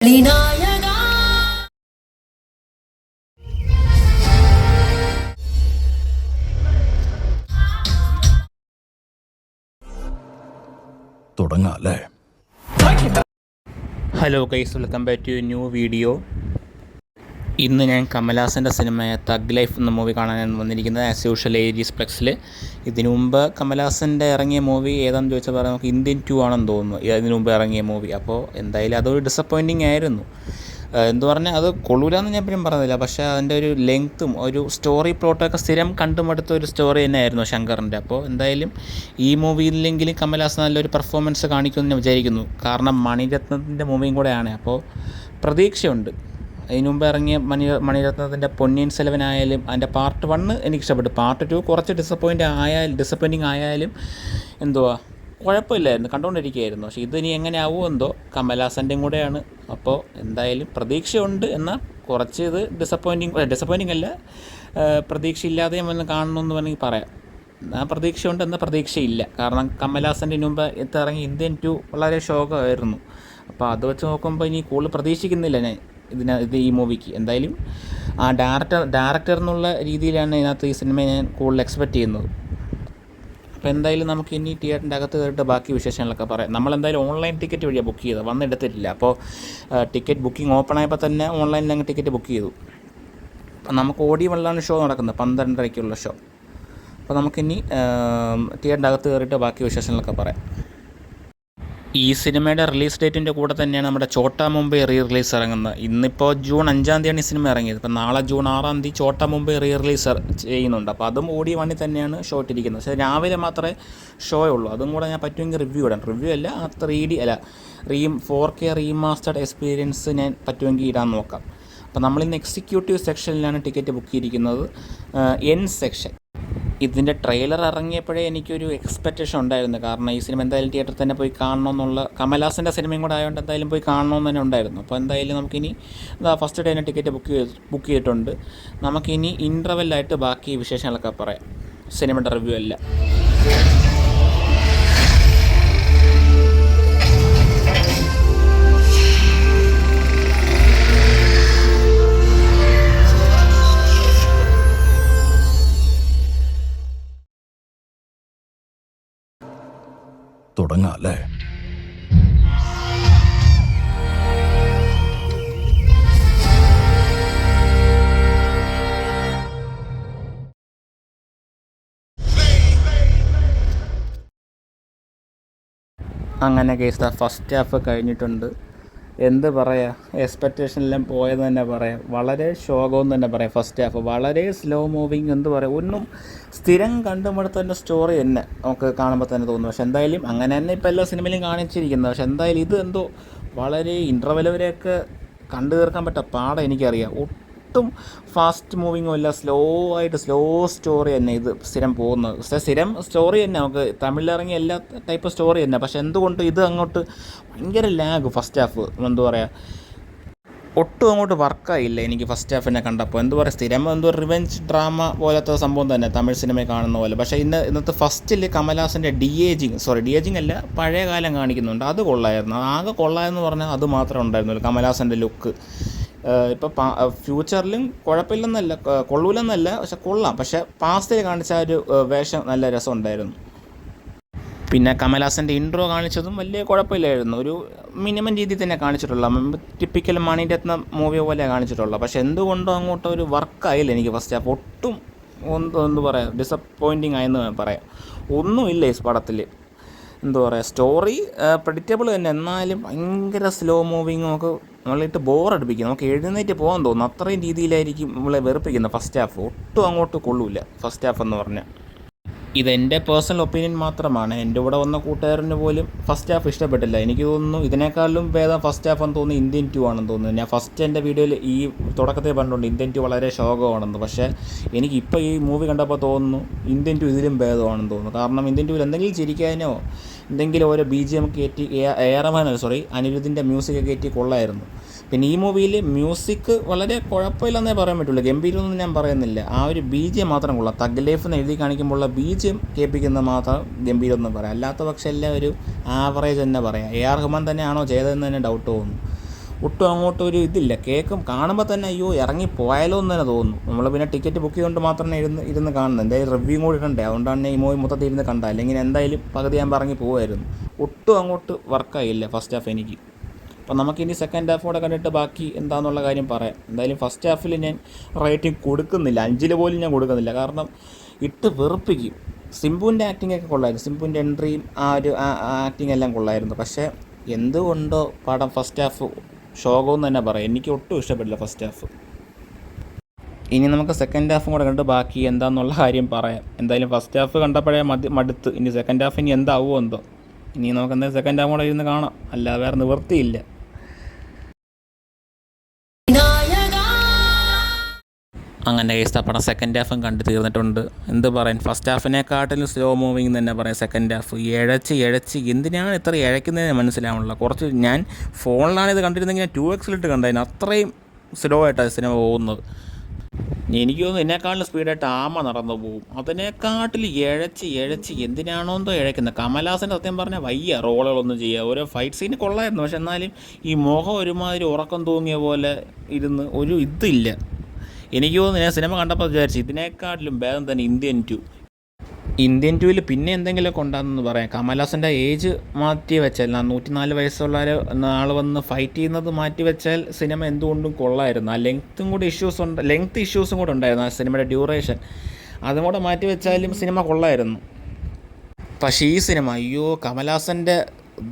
ളിനായക തുടങ്ങാം അല്ലേ? Hello guys, welcome back to new video. ഇന്ന് ഞാൻ കമൽഹാസൻ്റെ സിനിമയായ തഗ് ലൈഫ് എന്ന മൂവി കാണാനാണ് വന്നിരിക്കുന്നത്. ആസ് യൂഷ്വൽ ഏരീസ് പ്ലെക്സിൽ. ഇതിനു മുമ്പ് കമൽഹാസൻ്റെ ഇറങ്ങിയ മൂവി ഏതാണെന്ന് ചോദിച്ചാൽ പറയാം, നമുക്ക് ഇന്ത്യൻ 2 ആണെന്ന് തോന്നുന്നു ഇതിനു മുമ്പ് ഇറങ്ങിയ മൂവി. അപ്പോൾ എന്തായാലും അതൊരു ഡിസപ്പോയിൻറ്റിങ് ആയിരുന്നു. എന്ന് പറഞ്ഞാൽ അത് കൊള്ളൂലെന്ന് ഞാൻ എപ്പോഴും പറഞ്ഞില്ല, പക്ഷേ അതിൻ്റെ ഒരു ലെങ്ത്തും ഒരു സ്റ്റോറി പ്ലോട്ടൊക്കെ സ്ഥിരം കണ്ടുമടുത്ത ഒരു സ്റ്റോറി തന്നെയായിരുന്നു ശങ്കറിൻ്റെ. അപ്പോൾ എന്തായാലും ഈ മൂവിയിലെങ്കിലും കമൽഹാസൻ നല്ലൊരു പെർഫോമൻസ് കാണിക്കുമെന്ന് ഞാൻ വിചാരിക്കുന്നു. കാരണം മണിരത്നത്തിൻ്റെ മൂവിയും കൂടെയാണ്, അപ്പോൾ പ്രതീക്ഷയുണ്ട്. അതിന് മുമ്പ് ഇറങ്ങിയ മണിരത്നത്തിൻ്റെ പൊന്നിയിൻ സെൽവൻ ആയാലും അതിൻ്റെ പാർട്ട് 1 എനിക്കിഷ്ടപ്പെട്ടു. പാർട്ട് 2 കുറച്ച് ഡിസപ്പോയിൻറ്റിങ് ആയാലും എന്തുവാ കുഴപ്പമില്ലായിരുന്നു, കണ്ടുകൊണ്ടിരിക്കുകയായിരുന്നു. പക്ഷേ ഇതിനി എങ്ങനെ ആവുമോ എന്തോ, കമൽഹാസൻ്റെയും കൂടെയാണ്. അപ്പോൾ എന്തായാലും പ്രതീക്ഷയുണ്ട്, എന്നാൽ കുറച്ച് ഇത് ഡിസപ്പോയിൻറ്റിങ് അല്ല, പ്രതീക്ഷയില്ലാതെയും വന്ന് കാണണമെന്ന് വേണമെങ്കിൽ പറയാം. ആ പ്രതീക്ഷയുണ്ട് എന്നാൽ പ്രതീക്ഷയില്ല. കാരണം കമൽഹാസൻ്റെ മുമ്പ് ഇറങ്ങി ഇന്ത്യൻ 2 വളരെ ശോകമായിരുന്നു. അപ്പോൾ അത് വെച്ച് നോക്കുമ്പോൾ ഇനി കൂടുതൽ പ്രതീക്ഷിക്കുന്നില്ല ഞാൻ ഈ മൂവിക്ക്. എന്തായാലും ആ ഡയറക്ടർ എന്നുള്ള രീതിയിലാണ് ഇതിനകത്ത് ഈ സിനിമ ഞാൻ കൂടുതൽ എക്സ്പെക്റ്റ് ചെയ്യുന്നത്. അപ്പോൾ എന്തായാലും നമുക്ക് ഇനി തിയേറ്ററിൻ്റെ അകത്ത് കയറിയിട്ട് ബാക്കി വിശേഷങ്ങളൊക്കെ പറയാം. നമ്മളെന്തായാലും ഓൺലൈൻ ടിക്കറ്റ് വഴിയാണ് ബുക്ക് ചെയ്തത്, വന്നെടുത്തിട്ടില്ല. അപ്പോൾ ടിക്കറ്റ് ബുക്കിംഗ് ഓപ്പൺ ആയപ്പോൾ തന്നെ ഓൺലൈനിൽ അങ്ങ് ടിക്കറ്റ് ബുക്ക് ചെയ്തു. അപ്പോൾ നമുക്ക് ഓഡിയൻസിലാണ് ഷോ നടക്കുന്നത്, 12:30-ക്കുള്ള ഷോ. അപ്പോൾ നമുക്കിനി തിയേറ്ററിൻ്റെ അകത്ത് കയറിയിട്ട് ബാക്കി വിശേഷങ്ങളൊക്കെ പറയാം. ഈ സിനിമയുടെ റിലീസ് ഡേറ്റിൻ്റെ കൂടെ തന്നെയാണ് നമ്മുടെ ചോട്ടാ മുംബൈ റിലീസ് ഇറങ്ങുന്നത്. ഇന്നിപ്പോൾ ജൂൺ 5 ഈ സിനിമ ഇറങ്ങിയത്. ഇപ്പോൾ നാളെ ജൂൺ 6 ചോട്ടാ മുംബൈ റിലീസ് ചെയ്യുന്നുണ്ട്. അപ്പോൾ അതും ഓഡിയോ 1 തന്നെയാണ് ഷോ ഇട്ടിരിക്കുന്നത്. പക്ഷേ രാവിലെ മാത്രമേ ഷോ ഉള്ളൂ. അതും കൂടെ ഞാൻ പറ്റുമെങ്കിൽ റിവ്യൂ ഇടാം. റിവ്യൂ അല്ല, 4K റീമാസ്റ്റർഡ് എക്സ്പീരിയൻസ് ഞാൻ പറ്റുമെങ്കിൽ ഇടാൻ നോക്കാം. അപ്പോൾ നമ്മളിന്ന് എക്സിക്യൂട്ടീവ് സെക്ഷനിലാണ് ടിക്കറ്റ് ബുക്ക് ചെയ്തിരിക്കുന്നത്, എൻ സെക്ഷൻ. ഇതിൻ്റെ ട്രെയിലർ ഇറങ്ങിയപ്പോഴേ എനിക്കൊരു എക്സ്പെക്റ്റേഷൻ ഉണ്ടായിരുന്നു. കാരണം ഈ സിനിമ എന്തായാലും തിയേറ്ററിൽ തന്നെ പോയി കാണണമെന്നുള്ള, കമൽഹാസൻ്റെ സിനിമയും കൂടെ ആയതുകൊണ്ട് എന്തായാലും പോയി കാണണമെന്ന് തന്നെ ഉണ്ടായിരുന്നു. അപ്പോൾ എന്തായാലും നമുക്കിനി ഫസ്റ്റ് ഡേ തന്നെ ടിക്കറ്റ് ബുക്ക് ചെയ്തിട്ടുണ്ട്. നമുക്കിനി ഇൻ്റർവെല്ലായിട്ട് ബാക്കി വിശേഷങ്ങളൊക്കെ പറയാം, സിനിമയുടെ റിവ്യൂ അല്ല. തുടങ്ങാം അല്ലേ? അങ്ങനെ കേസ് ഫസ്റ്റ് ഹാഫ് കഴിഞ്ഞിട്ടുണ്ട്. എന്ത് പറയുക, എക്സ്പെക്റ്റേഷനെല്ലാം പോയെന്ന് തന്നെ പറയാം. വളരെ ശോകമെന്ന് തന്നെ പറയാം. ഫസ്റ്റ് ഹാഫ് വളരെ സ്ലോ മൂവിങ്, എന്ത് പറയുക, ഒന്നും സ്ഥിരം കണ്ടുമടുത്തതിൻ്റെ സ്റ്റോറി തന്നെ നമുക്ക് കാണുമ്പോൾ തന്നെ തോന്നും. പക്ഷെ എന്തായാലും അങ്ങനെ തന്നെ ഇപ്പോൾ എല്ലാ സിനിമയിലും കാണിച്ചിരിക്കുന്നത്. പക്ഷെ എന്തായാലും ഇത് എന്തോ വളരെ ഇൻ്റർവെൽ വരെയൊക്കെ കണ്ടു തീർക്കാൻ പറ്റുക പാടെ എനിക്കറിയാം. ഒട്ടും ഫാസ്റ്റ് മൂവിങ്ങും അല്ല, സ്ലോ സ്റ്റോറി തന്നെ ഇത് സ്ഥിരം പോകുന്നത്. സ്ഥിരം സ്റ്റോറി തന്നെ നമുക്ക് തമിഴിലിറങ്ങിയ എല്ലാ ടൈപ്പ് സ്റ്റോറി തന്നെ. പക്ഷെ എന്തുകൊണ്ട് ഇത് അങ്ങോട്ട് ഭയങ്കര ലാഗ് ഫസ്റ്റ് ഹാഫ്, എന്താ പറയുക, ഒട്ടും അങ്ങോട്ട് വർക്കായില്ല എനിക്ക് ഫസ്റ്റ് ഹാഫിനെ കണ്ടപ്പോൾ. എന്താ പറയുക, സ്ഥിരം റിവെഞ്ച് ഡ്രാമ പോലത്തെ സംഭവം തന്നെ തമിഴ് സിനിമയിൽ കാണുന്ന പോലെ. പക്ഷേ ഇന്നത്തെ ഫസ്റ്റിൽ കമൽഹാസൻ്റെ ഡി ഏജിങ് അല്ല, പഴയ കാലം കാണിക്കുന്നുണ്ട്. അത് കൊള്ളായിരുന്നു. ആകെ കൊള്ളാമെന്ന് പറഞ്ഞാൽ അത് മാത്രമേ ഉണ്ടായിരുന്നുള്ളൂ, കമൽഹാസൻ്റെ ലുക്ക്. ഇപ്പോൾ ഫ്യൂച്ചറിലും കുഴപ്പമില്ലെന്നല്ല, കൊള്ളൂലെന്നല്ല, പക്ഷെ കൊള്ളാം. പക്ഷേ പാസ്റ്റിൽ കാണിച്ച ഒരു വേഷം നല്ല രസമുണ്ടായിരുന്നു. പിന്നെ കമൽഹാസൻ്റെ ഇൻട്രോ കാണിച്ചതും വലിയ കുഴപ്പമില്ലായിരുന്നു. ഒരു മിനിമം രീതിയിൽ തന്നെ കാണിച്ചിട്ടുള്ള, ടിപ്പിക്കൽ മണിരത്നം മൂവി പോലെ കാണിച്ചിട്ടുള്ള. പക്ഷെ എന്തുകൊണ്ടോ അങ്ങോട്ട് ഒരു വർക്കായില്ല എനിക്ക് ഫസ്റ്റ് ഹാഫ്. ഒട്ടും എന്തു പറയുക, ഡിസപ്പോയിൻറ്റിങ് ആയെന്ന് പറയാം. ഒന്നുമില്ല ഈ പടത്തിൽ. എന്താ പറയുക, സ്റ്റോറി പ്രെഡിക്റ്റബിൾ തന്നെ, എന്നാലും ഭയങ്കര സ്ലോ മൂവിങ്, നമുക്ക് നമ്മളിട്ട് ബോറടിപ്പിക്കും. നമുക്ക് എഴുന്നേറ്റ് പോകാൻ തോന്നും, അത്രയും രീതിയിലായിരിക്കും നമ്മളെ വെറുപ്പിക്കുന്നത് ഫസ്റ്റ് ഹാഫ്. ഒട്ടും അങ്ങോട്ട് കൊള്ളൂല ഫസ്റ്റ് ഹാഫ് എന്ന് പറഞ്ഞാൽ. ഇതെൻ്റെ പേഴ്സണൽ ഒപ്പീനിയൻ മാത്രമാണ്. എൻ്റെ കൂടെ വന്ന കൂട്ടുകാരന് പോലും ഫസ്റ്റ് ഹാഫ് ഇഷ്ടപ്പെട്ടില്ല. എനിക്ക് തോന്നുന്നു ഇതിനേക്കാളും ഭേദം ഫസ്റ്റ് ഹാഫ് എന്ന് തോന്നുന്നു ഇന്ത്യൻ 2 ആണെന്ന് തോന്നുന്നു. ഞാൻ ഫസ്റ്റ് എൻ്റെ വീഡിയോയിൽ ഈ തുടക്കത്തിൽ പറഞ്ഞിട്ടുണ്ട് ഇന്ത്യൻ 2 വളരെ ശോകമാണെന്ന്. പക്ഷേ എനിക്കിപ്പോൾ ഈ മൂവി കണ്ടപ്പോൾ തോന്നുന്നു ഇന്ത്യൻ 2 ഇതിലും ഭേദമാണെന്ന് തോന്നുന്നു. കാരണം ഇന്ത്യൻ 2 എന്തെങ്കിലും ചിരിക്കാനോ എന്തെങ്കിലും ഓരോ BGM കയറ്റി അനിരുദ്ധിൻ്റെ മ്യൂസിക് കയറ്റി കൊള്ളായിരുന്നു. പിന്നെ ഈ മൂവിയിൽ മ്യൂസിക് വളരെ കുഴപ്പമില്ലെന്നേ പറയാൻ പറ്റുള്ളൂ, ഗംഭീരമൊന്നും ഞാൻ പറയുന്നില്ല. ആ ഒരു BGM മാത്രം കൊള്ളാം. തഗ് ലൈഫ് എന്ന് എഴുതി കാണിക്കുമ്പോഴുള്ള BGM കേൾപ്പിക്കുന്ന മാത്രം ഗംഭീരമെന്ന് പറയാം. അല്ലാത്ത പക്ഷേ എല്ലാം ഒരു ആവറേജ് തന്നെ പറയാം. AR റഹ്മാൻ തന്നെയാണോ ചെയ്തതെന്ന് തന്നെ ഡൗട്ട് തോന്നുന്നു. ഒട്ടും അങ്ങോട്ട് ഒരു ഇതില്ല. കേൾക്കും കാണുമ്പോൾ തന്നെ അയ്യോ ഇറങ്ങി പോയാലോ എന്ന് തന്നെ തോന്നുന്നു. നമ്മൾ പിന്നെ ടിക്കറ്റ് ബുക്ക് ചെയ്തുകൊണ്ട് മാത്രമേ ഇരുന്ന് കാണുന്നത്. എന്തായാലും റിവ്യൂ കൂടി ഇടണ്ടേ, അതുകൊണ്ടാണ് ഈ മൂവി മൊത്തത്തിൽ ഇരുന്ന് കണ്ടത്. അല്ലെങ്കിൽ എന്തായാലും പകുതി ഞാൻ ഇറങ്ങി പോകുമായിരുന്നു. ഒട്ടും അങ്ങോട്ട് വർക്കായില്ല ഫസ്റ്റ് ഹാഫ് എനിക്ക്. അപ്പോൾ നമുക്കിനി സെക്കൻഡ് ഹാഫ് കൂടെ കണ്ടിട്ട് ബാക്കി എന്താണെന്നുള്ള കാര്യം പറയാം. എന്തായാലും ഫസ്റ്റ് ഹാഫിൽ ഞാൻ റേറ്റിംഗ് കൊടുക്കുന്നില്ല, 5 പോലും ഞാൻ കൊടുക്കുന്നില്ല. കാരണം ഇട്ട് വെറുപ്പിക്കും. സിംബുവിൻ്റെ ആക്ടിംഗ് ഒക്കെ കൊള്ളായിരുന്നു, സിംബുവിൻ്റെ എൻട്രിയും ആ ഒരു ആക്ടിങ് എല്ലാം കൊള്ളായിരുന്നു. പക്ഷേ എന്തുകൊണ്ടോ പടം ഫസ്റ്റ് ഹാഫ് ശോകമെന്ന് തന്നെ പറയാം. എനിക്ക് ഒട്ടും ഇഷ്ടപ്പെട്ടില്ല ഫസ്റ്റ് ഹാഫ്. ഇനി നമുക്ക് സെക്കൻഡ് ഹാഫും കൂടെ കണ്ട് ബാക്കി എന്താണെന്നുള്ള കാര്യം പറയാം. എന്തായാലും ഫസ്റ്റ് ഹാഫ് കണ്ടപ്പോഴേ മടുത്ത്. ഇനി സെക്കൻഡ് ഹാഫ് ഇനി എന്താവുമോ എന്തോ. ഇനി നമുക്ക് എന്തായാലും സെക്കൻഡ് ഹാഫ് കൂടെ ഇരുന്ന് കാണാം, അല്ലാതെ വേറെ നിവൃത്തിയില്ല. അങ്ങനെ കേസ് പടം സെക്കൻഡ് ഹാഫും കണ്ട് തീർന്നിട്ടുണ്ട്. എന്ത് പറയാൻ, ഫസ്റ്റ് ഹാഫിനെക്കാട്ടിലും സ്ലോ മൂവിങ് തന്നെ പറയാം സെക്കൻഡ് ഹാഫ്. ഇഴച്ച് എന്തിനാണ് ഇത്ര ഇഴയ്ക്കുന്നതെന്ന് മനസ്സിലാവുന്നില്ല. കുറച്ച് ഞാൻ ഫോണിലാണ് ഇത് കണ്ടിരുന്നെങ്കിൽ ഞാൻ 2x കണ്ടായിരുന്നു. അത്രയും സ്ലോ ആയിട്ടാണ് സിനിമ പോകുന്നത്. എനിക്ക് തോന്നുന്നു എന്നെക്കാട്ടിലും സ്പീഡായിട്ട് ആമ നടന്നു പോകും. അതിനെക്കാട്ടിൽ ഇഴച്ച് എന്തിനാണോ എന്തോ ഇഴയ്ക്കുന്നത്. കമൽഹാസൻ്റെ സത്യം പറഞ്ഞാൽ വയ്യ റോളുകളൊന്നും ചെയ്യുക. ഓരോ ഫൈറ്റ് സീന് കൊള്ളായിരുന്നു, പക്ഷെ എന്നാലും ഈ മുഖം ഒരുമാതിരി ഉറക്കം തൂങ്ങിയ പോലെ ഇരുന്ന് ഒരു ഇതില്ല. എനിക്ക് തോന്നുന്നു ഞാൻ സിനിമ കണ്ടപ്പോൾ വിചാരിച്ചു ഇതിനേക്കാട്ടിലും ഭേദം തന്നെ ഇന്ത്യൻ 2-ൽ പിന്നെ എന്തെങ്കിലുമൊക്കെ ഉണ്ടാകുമെന്ന് പറയാം. കമൽഹാസൻ്റെ ഏജ് മാറ്റി വെച്ചാൽ 104 വയസ്സുള്ള ആൾ വന്ന് ഫൈറ്റ് ചെയ്യുന്നത് മാറ്റി വെച്ചാൽ സിനിമ എന്തുകൊണ്ടും കൊള്ളായിരുന്നു. ആ ലെങ്ത് ഇഷ്യൂസും കൂടെ ഉണ്ടായിരുന്നു ആ സിനിമയുടെ ഡ്യൂറേഷൻ. അതും കൂടെ മാറ്റി വെച്ചാലും സിനിമ കൊള്ളായിരുന്നു. പക്ഷേ ഈ സിനിമ അയ്യോ കമൽഹാസൻ്റെ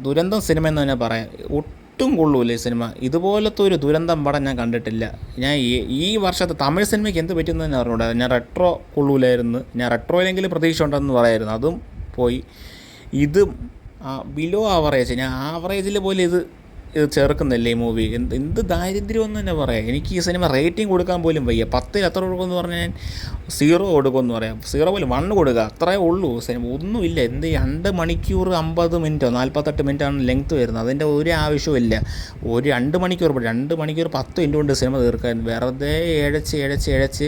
ദുരന്തം സിനിമ എന്ന് തന്നെ പറയാം. ഒട്ടും കൊള്ളൂല്ല ഈ സിനിമ. ഇതുപോലത്തെ ഒരു ദുരന്തം പടം ഞാൻ കണ്ടിട്ടില്ല. ഞാൻ ഈ വർഷത്തെ തമിഴ് സിനിമയ്ക്ക് എന്ത് പറ്റുമെന്ന് തന്നെ അറിഞ്ഞൂടാ. ഞാൻ റെട്രോ കൊള്ളൂലായിരുന്നു. ഞാൻ റെട്രോയിലെങ്കിലും പ്രതീക്ഷ ഉണ്ടെന്ന് പറയായിരുന്നു, അതും പോയി. ഇത് ബിലോ ആവറേജ്, ഞാൻ ആവറേജിൽ പോലും ഇത് ചേർക്കുന്നില്ല ഈ മൂവി. എന്ത് ദാരിദ്ര്യം എന്ന് തന്നെ പറയാം. എനിക്ക് ഈ സിനിമ റേറ്റിംഗ് കൊടുക്കാൻ പോലും വയ്യ. 10-ൽ എത്ര കൊടുക്കുമെന്ന് പറഞ്ഞാൽ ഞാൻ 0 കൊടുക്കുമെന്ന് പറയാം. 0 പോലും 1 കൊടുക്കുക, അത്രേ ഉള്ളൂ. സിനിമ ഒന്നുമില്ല. 2 മണിക്കൂർ 50 മിനിറ്റോ 48 മിനിറ്റാണ് ലെങ്ത്ത് വരുന്നത്. അതിൻ്റെ ഒരു ആവശ്യമില്ല. ഒരു 2 മണിക്കൂർ 2 മണിക്കൂർ 10 മിനിറ്റ് കൊണ്ട് സിനിമ തീർക്കാൻ വെറുതെ ഇഴച്ച്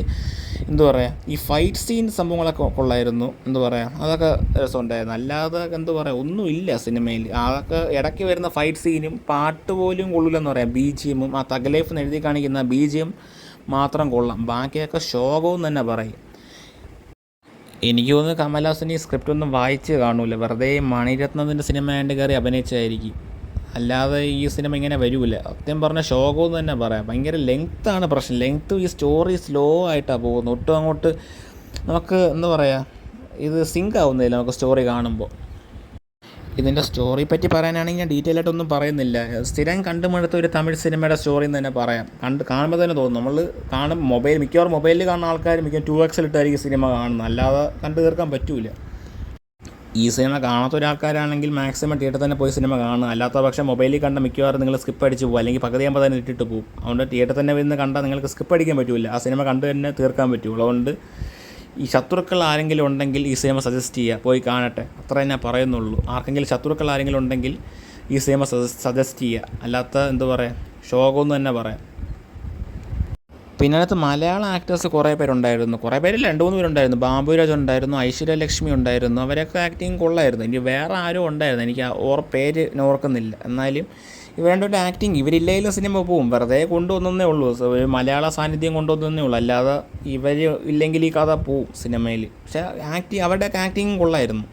എന്താ പറയുക. ഈ ഫൈറ്റ് സീൻ സംഭവങ്ങളൊക്കെ കൊള്ളായിരുന്നു, എന്താ പറയുക, അതൊക്കെ രസമുണ്ടായിരുന്നു. അല്ലാതെ എന്താ പറയുക ഒന്നുമില്ല സിനിമയിൽ. അതൊക്കെ ഇടയ്ക്ക് വരുന്ന ഫൈറ്റ് സീനും പാട്ട് പോലും കൊള്ളില്ലെന്ന് പറയാം. BGM ആ തഗ് ലൈഫ് എന്ന് എഴുതി കാണിക്കുന്ന BGM മാത്രം കൊള്ളാം, ബാക്കിയൊക്കെ ശോകവും തന്നെ പറയും. എനിക്ക് തോന്നുന്നു കമൽഹാസൻ ഈ സ്ക്രിപ്റ്റ് ഒന്നും വായിച്ച് കാണൂല, വെറുതെ മണിരത്നത്തിൻ്റെ സിനിമ ആയിട്ട് കയറി അഭിനയിച്ചായിരിക്കും. അല്ലാതെ ഈ സിനിമ ഇങ്ങനെ വരില്ല. സത്യം പറഞ്ഞാൽ ശോകമെന്ന് തന്നെ പറയാം. ഭയങ്കര ലെങ്ത്താണ് പ്രശ്നം. ലെങ്ത്ത് ഈ സ്റ്റോറി സ്ലോ ആയിട്ടാണ് പോകുന്നത്. ഒട്ടും അങ്ങോട്ട് നമുക്ക് എന്താ പറയുക, ഇത് സിങ്ക് ആവുന്നില്ല നമുക്ക് സ്റ്റോറി കാണുമ്പോൾ. ഇതിൻ്റെ സ്റ്റോറി പറ്റി പറയാനാണെങ്കിൽ ഞാൻ ഡീറ്റെയിൽ ആയിട്ടൊന്നും പറയുന്നില്ല. സ്ഥിരം കണ്ടുമടുത്ത ഒരു തമിഴ് സിനിമയുടെ സ്റ്റോറി എന്ന് തന്നെ പറയാം. കാണുമ്പോൾ തന്നെ തോന്നും. നമ്മൾ മിക്കവാറും മൊബൈലിൽ കാണുന്ന ആൾക്കാർ മിക്കവാറും 2x സിനിമ കാണുന്നത്, അല്ലാതെ കണ്ടു തീർക്കാൻ പറ്റൂല. ഈ സിനിമ കാണാത്ത ഒരാൾക്കാരാണെങ്കിൽ മാക്സിമം തിയേറ്ററിൽ തന്നെ പോയി സിനിമ കാണുക. അല്ലാത്ത പക്ഷേ മൊബൈലിൽ കണ്ട മിക്കവാറും നിങ്ങൾ സ്കിപ്പ് അടിച്ച് പോകും, അല്ലെങ്കിൽ പകുതിയാകുമ്പോൾ തന്നെ ഇട്ടിട്ട് പോകും. അതുകൊണ്ട് തിയേറ്ററിൽ തന്നെ ഇരുന്ന് കണ്ടാൽ നിങ്ങൾക്ക് സ്കിപ്പ് അടിക്കാൻ പറ്റില്ല, ആ സിനിമ കണ്ട് തന്നെ തീർക്കാൻ പറ്റുള്ളൂ. അതുകൊണ്ട് ഈ ശത്രുക്കൾ ആരെങ്കിലും ഉണ്ടെങ്കിൽ ഈ സിനിമ സജസ്റ്റ് ചെയ്യുക, പോയി കാണട്ടെ, അത്ര തന്നെ പറയുന്നുള്ളൂ. ആർക്കെങ്കിലും ശത്രുക്കൾ ആരെങ്കിലും ഉണ്ടെങ്കിൽ ഈ സിനിമ സജസ്റ്റ് ചെയ്യുക. അല്ലാത്ത എന്താ പറയുക ശോകമെന്ന് തന്നെ പറയാം. പിന്നെ അതിനകത്ത് മലയാളം ആക്ടേഴ്സ് കുറേ പേരുണ്ടായിരുന്നു. കുറേ പേരിൽ 2-3 പേരുണ്ടായിരുന്നു. ബാബുരാജ് ഉണ്ടായിരുന്നു, ഐശ്വര്യലക്ഷ്മി ഉണ്ടായിരുന്നു. അവരൊക്കെ ആക്ടിങ് കൊള്ളായിരുന്നു. ഇനി വേറെ ആരും ഉണ്ടായിരുന്നു, എനിക്ക് പേര് ഓർക്കുന്നില്ല. എന്നാലും ഇവരുടെ ആക്ടിങ് ഇവരില്ലെങ്കിലും സിനിമ പോവും. വെറുതെ കൊണ്ടുവന്നേ ഉള്ളൂ, മലയാള സാന്നിധ്യം കൊണ്ടുവന്നേ ഉള്ളൂ. അല്ലാതെ ഇവർ ഇല്ലെങ്കിൽ ഈ കഥ പോവും സിനിമയിൽ. പക്ഷേ അവരുടെയൊക്കെ ആക്ടിങ് കൊള്ളായിരുന്നു.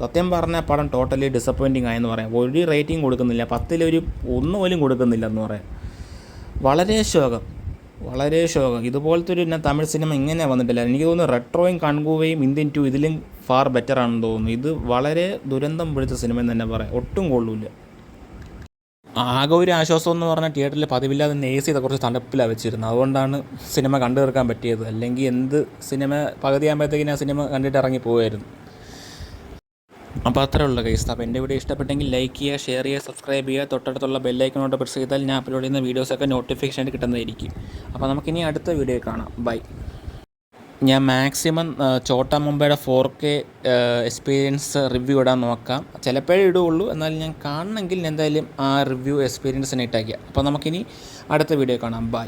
സത്യം പറഞ്ഞാൽ പടം ടോട്ടലി ഡിസപ്പോയിൻറ്റിങ് ആയെന്ന് പറയാം. ഒരു റേറ്റിംഗ് കൊടുക്കുന്നില്ല, 10-ൽ 1 പോലും കൊടുക്കുന്നില്ല എന്ന് പറയാം. വളരെ ശോകം. ഇതുപോലത്തെ ഒരു തമിഴ് സിനിമ ഇങ്ങനെ വന്നിട്ടില്ല. എനിക്ക് തോന്നുന്നു റെട്രോയും കൺകൂവയും ഇന്ത്യൻ 2 ഇതിലും ഫാർ ബെറ്റർ ആണെന്ന് തോന്നുന്നു. ഇത് വളരെ ദുരന്തം പിടിച്ച സിനിമ എന്ന് തന്നെ പറയാം. ഒട്ടും കൊള്ളൂല. ആകെ ഒരു ആശ്വാസം എന്ന് പറഞ്ഞാൽ തിയേറ്ററിൽ പതിവില്ലാതെ AC കുറച്ച് തണുപ്പിലാണ് വെച്ചിരുന്നത്. അതുകൊണ്ടാണ് സിനിമ കണ്ടു തീർക്കാൻ പറ്റിയത്. അല്ലെങ്കിൽ എന്ത് സിനിമ പകുതിയാകുമ്പോഴത്തേക്കിനും ആ സിനിമ കണ്ടിട്ട് ഇറങ്ങി പോകുമായിരുന്നു. അപ്പോൾ അത്രേ ഉള്ളൂ ഗൈസ്. അപ്പോൾ എൻ്റെ വീഡിയോ ഇഷ്ടപ്പെട്ടെങ്കിൽ ലൈക്ക് ചെയ്യുക, ഷെയർ ചെയ്യുക, സബ്സ്ക്രൈബ് ചെയ്യുക. തൊട്ടടുത്തുള്ള ബെല്ലൈക്കനോട്ട് പ്രസ് ചെയ്താൽ ഞാൻ അപ്ലോഡ് ചെയ്യുന്ന വീഡിയോസൊക്കെ നോട്ടിഫിക്കേഷൻ ആയിട്ട് കിട്ടുന്നതായിരിക്കും. അപ്പോൾ നമുക്കിനി അടുത്ത വീഡിയോ കാണാം. ബൈ. ഞാൻ മാക്സിമം ചോട്ടാ മുംബൈയുടെ 4K എക്സ്പീരിയൻസ് റിവ്യൂ ഇടാൻ നോക്കാം. ചിലപ്പോഴേ ഇടുകയുള്ളൂ, എന്നാലും ഞാൻ കാണണമെങ്കിൽ എന്തായാലും ആ റിവ്യൂ എക്സ്പീരിയൻസിനെ ഇട്ടേക്കാം. അപ്പോൾ നമുക്കിനി അടുത്ത വീഡിയോ കാണാം. ബൈ.